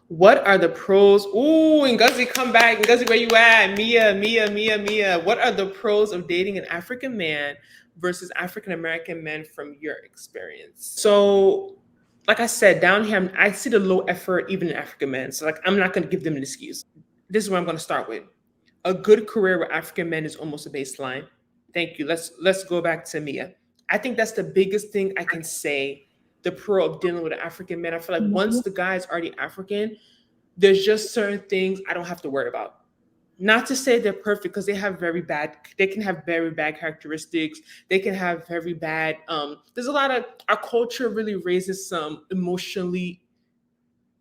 What are the pros? Ooh, Ngozi, come back. Ngozi, where you at? Mia. What are the pros of dating an African man versus African American men from your experience? So, like I said, down here, I see the low effort even in African men. So, like, I'm not going to give them an excuse. This is what I'm going to start with. A good career with African men is almost a baseline. Thank you. Let's go back to Mia. I think that's the biggest thing I can say. The pro of dealing with an African man. I feel like once the guy is already African, there's just certain things I don't have to worry about. Not to say they're perfect because they can have very bad characteristics. They can have very bad, there's a lot of, our culture really raises some emotionally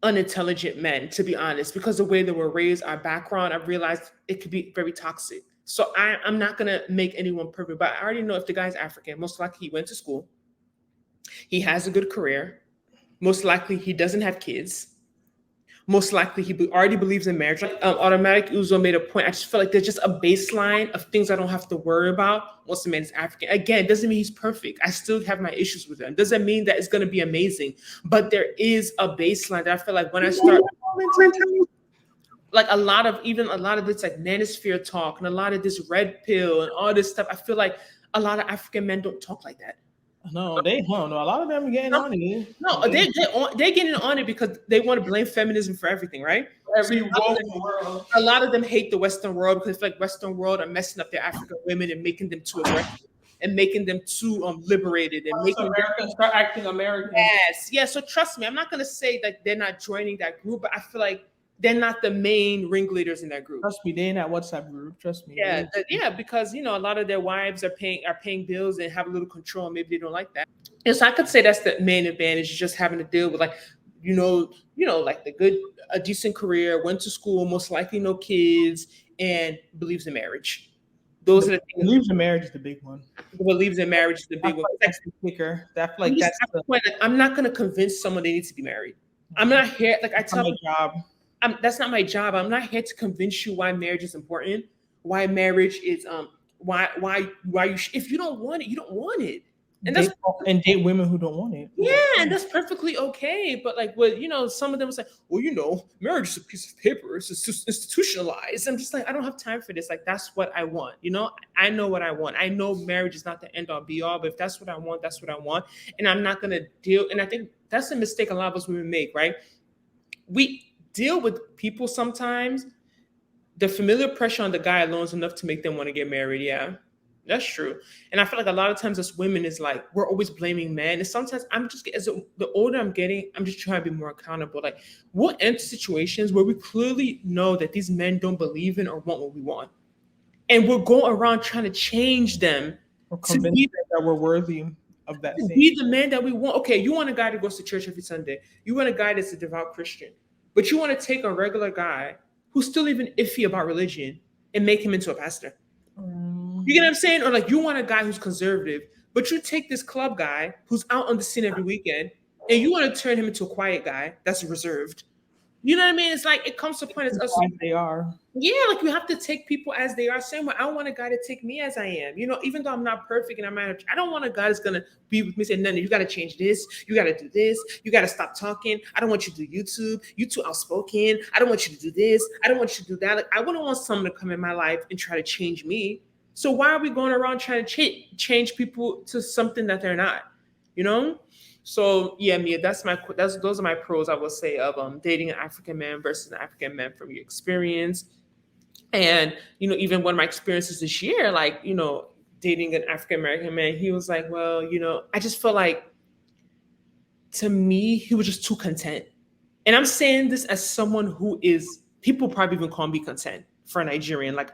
unintelligent men, to be honest, because the way that we're raised, our background, I've realized it could be very toxic. So I'm not gonna make anyone perfect, but I already know if the guy's African, most likely he went to school, he has a good career, most likely he doesn't have kids, most likely he already believes in marriage. Like Automatic Uzo made a point. I just feel like there's just a baseline of things I don't have to worry about once the man is African. Again, doesn't mean he's perfect. I still have my issues with him. Doesn't mean that it's going to be amazing. But there is a baseline that I feel like when I start, like a lot of this like manosphere talk and a lot of this red pill and all this stuff, I feel like a lot of African men don't talk like that. No, they don't. No, a lot of them are getting on it. No, they're getting on it because they want to blame feminism for everything, right? Every woke in the world. A lot of them hate the Western world because like Western world are messing up their African women and making them too aggressive and making them too liberated and making Americans start acting American. Yes. So trust me, I'm not gonna say that they're not joining that group, but I feel like they're not the main ringleaders in that group. Trust me, they're in that WhatsApp group. Trust me. Yeah, because a lot of their wives are paying bills and have a little control. Maybe they don't like that. And so I could say that's the main advantage, just having to deal with like, like a decent career, went to school, most likely no kids, and believes in marriage. Those are the things. Believes in marriage is the big one. Believes in marriage is the big one. That's the kicker. That's like that's the point. Like, I'm not going to convince someone they need to be married. I'm not here. Like I tell my job. That's not my job. I'm not here to convince you why marriage is important. Why marriage is why you if you don't want it, you don't want it. And date women who don't want it. Yeah, and that's perfectly okay. But like, some of them say, well, marriage is a piece of paper. It's just institutionalized. I'm just like, I don't have time for this. Like, that's what I want. I know what I want. I know marriage is not the end all be all, but if that's what I want, that's what I want. And I'm not gonna deal. And I think that's a mistake a lot of us women make, right? We deal with people sometimes. The familiar pressure on the guy alone is enough to make them want to get married. Yeah. That's true. And I feel like a lot of times as women is like, we're always blaming men. And sometimes the older I'm getting, I'm just trying to be more accountable. Like we'll enter situations where we clearly know that these men don't believe in or want what we want. And we're going around trying to change them to be that we're worthy of that. Be the man that we want. Okay, you want a guy that goes to church every Sunday. You want a guy that's a devout Christian. But you want to take a regular guy who's still even iffy about religion and make him into a pastor. You get what I'm saying? Or like you want a guy who's conservative, but you take this club guy who's out on the scene every weekend and you want to turn him into a quiet guy that's reserved. You know what I mean? It's like it comes to a point as they are. Yeah, like you have to take people as they are. Same way, I want a guy to take me as I am. Even though I'm not perfect and I don't want a guy that's gonna be with me saying, "No, you got to change this. You got to do this. You got to stop talking. I don't want you to do YouTube. You too outspoken. I don't want you to do this. I don't want you to do that." Like I wouldn't want someone to come in my life and try to change me. So why are we going around trying to change people to something that they're not? So yeah, Mia, those are my pros I will say of dating an African man versus an African man from your experience. And even one of my experiences this year, like dating an African American man, he was like, well, I just feel like to me he was just too content. And I'm saying this as someone who is, people probably even call me content for a Nigerian. Like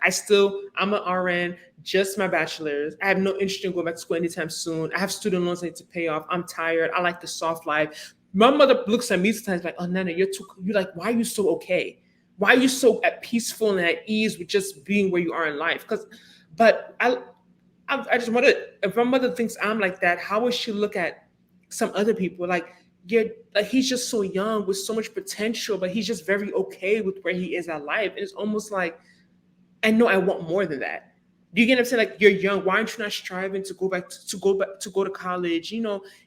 I'm an RN, just my bachelor's. I have no interest in going back to school anytime soon. I have student loans I need to pay off. I'm tired. I like the soft life. My mother looks at me sometimes like, oh, Nnena, you're like, why are you so okay? Why are you so at peaceful and at ease with just being where you are in life? But I just wonder, if my mother thinks I'm like that, how would she look at some other people? Like he's just so young with so much potential, but he's just very okay with where he is at life. And it's almost like, I know I want more than that. Do you get what I'm saying? Like you're young. Why aren't you not striving to go to college?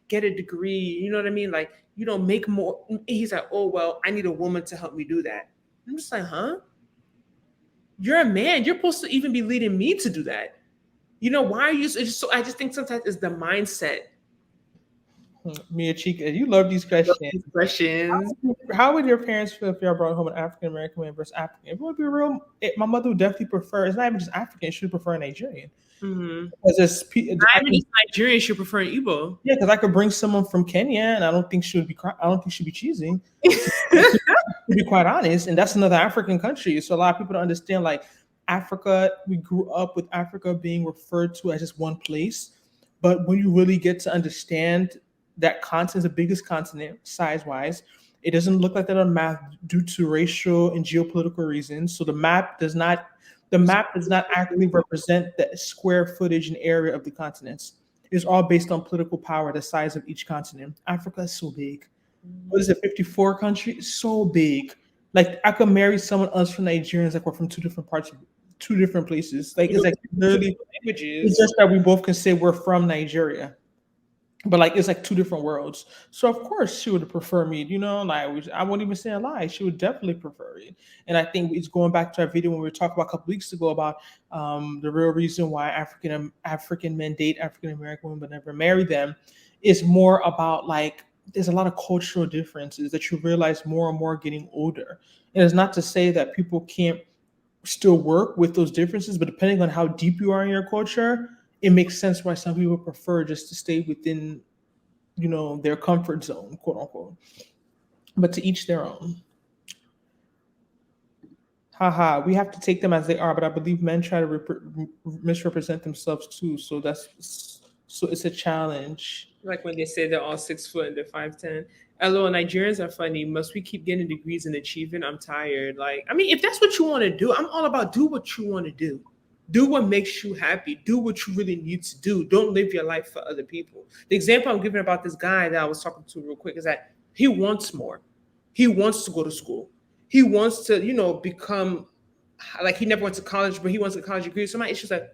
Get a degree. You know what I mean? Like make more. He's like, oh well, I need a woman to help me do that. I'm just like, huh? You're a man. You're supposed to even be leading me to do that. Why are you? It's just so I just think sometimes it's the mindset. Mia Chica, you love these questions. These questions. How would your parents feel if y'all brought home an African American man versus African? If it would be real, my mother would definitely prefer. It's not even just African; she would prefer a Nigerian. Mm-hmm. Because it's, Not even just Nigerian should prefer Igbo. yeah, because I could bring someone from Kenya, and I don't think she would be. I don't think she'd be cheesy. To be quite honest, and that's another African country. So a lot of people don't understand. Like Africa, we grew up with Africa being referred to as just one place, but when you really get to understand that continent is the biggest continent size-wise, it doesn't look like that on a map due to racial and geopolitical reasons. So the map does not accurately represent the square footage and area of the continents. It's all based on political power, the size of each continent. Africa is so big. What is it, 54 countries? So big. Like I could marry someone else from Nigerians, like we're from two different places. Like it's like literally languages. it's just that we both can say we're from Nigeria. But like it's like two different worlds. So of course she would prefer me, like I won't even say a lie. She would definitely prefer it. And I think it's going back to our video when we were talking about a couple weeks ago about the real reason why African men date African American women but never marry them is more about like there's a lot of cultural differences that you realize more and more getting older. And it's not to say that people can't still work with those differences, but depending on how deep you are in your culture, it makes sense why some people prefer just to stay within, their comfort zone, quote unquote. But to each their own. Haha, we have to take them as they are, but I believe men try to misrepresent themselves too. So it's a challenge. Like when they say they're all 6 foot and they're 5'10". LOL, Nigerians are funny. Must we keep getting degrees and achieving? I'm tired. Like, I mean, if that's what you want to do, I'm all about do what you want to do. Do what makes you happy. Do what you really need to do. Don't live your life for other people. The example I'm giving about this guy that I was talking to real quick is that he wants more. He wants to go to school. He wants to, become like he never went to college, but he wants a college degree. So my issue's like,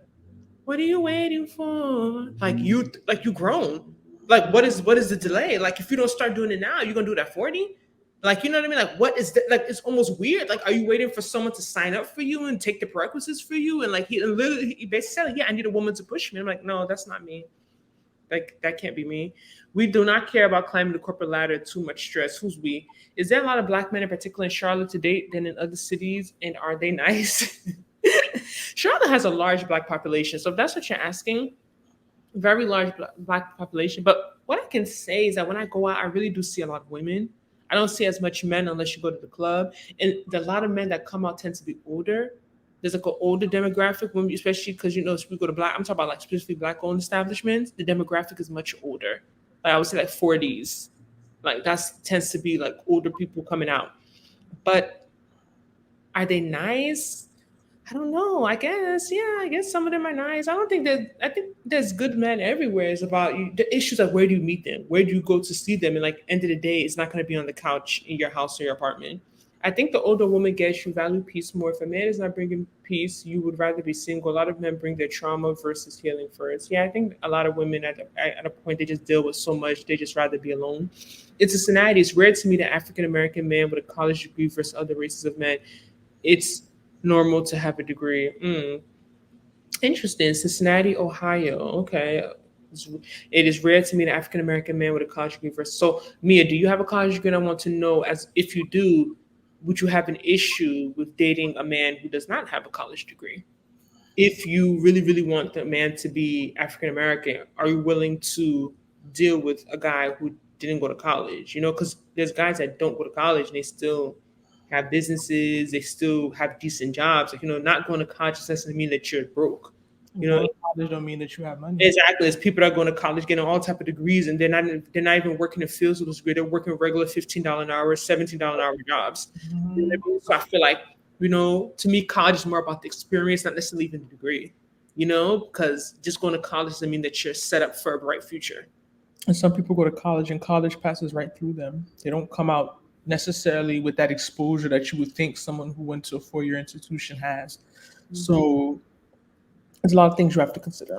what are you waiting for? Like you grown. Like what is the delay? Like if you don't start doing it now, you're gonna do it at 40? Like you know what I mean? Like what is that? Like it's almost weird. Like are you waiting for someone to sign up for you and take the prerequisites for you? And like he basically said, yeah, I need a woman to push me. I'm like, no, that's not me. Like that can't be me. We do not care about climbing the corporate ladder. Too much stress. Who's we? Is there a lot of black men in particular in Charlotte to date than in other cities? And are they nice? Charlotte has a large black population. So if that's what you're asking, very large black population. But what I can say is that when I go out, I really do see a lot of women. I don't see as much men unless you go to the club. And a lot of men that come out tend to be older. There's like an older demographic, when especially because we go to black. I'm talking about like specifically black-owned establishments. The demographic is much older. Like I would say like 40s. Like that tends to be like older people coming out. But are they nice? I don't know. I guess some of them are nice. I think there's good men everywhere. It's about the issues of where do you meet them? Where do you go to see them? And like end of the day, it's not going to be on the couch in your house or your apartment. I think the older woman gets you value peace more. If a man is not bringing peace, you would rather be single. A lot of men bring their trauma versus healing first. Yeah, I think a lot of women at a point they just deal with so much they just rather be alone. It's a Cincinnati. It's rare to meet an African American man with a college degree versus other races of men. It's normal to have a degree. Interesting. Cincinnati, Ohio. Okay. It is rare to meet an African American man with a college degree versus. So, Mia, do you have a college degree? And I want to know, as if you do, would you have an issue with dating a man who does not have a college degree? If you really, really want the man to be African American, are you willing to deal with a guy who didn't go to college? Because there's guys that don't go to college and they still have businesses, they still have decent jobs. Like, not going to college doesn't necessarily mean that you're broke. College don't mean that you have money. Exactly. It's people that are going to college getting all type of degrees and they're not even working in fields with those degrees. They're working regular $15 an hour, $17 an hour jobs. Mm-hmm. So I feel like, to me, college is more about the experience, not necessarily even the degree. Because just going to college doesn't mean that you're set up for a bright future. And some people go to college and college passes right through them. They don't come out necessarily with that exposure that you would think someone who went to a 4-year institution has. Mm-hmm. So There's a lot of things you have to consider.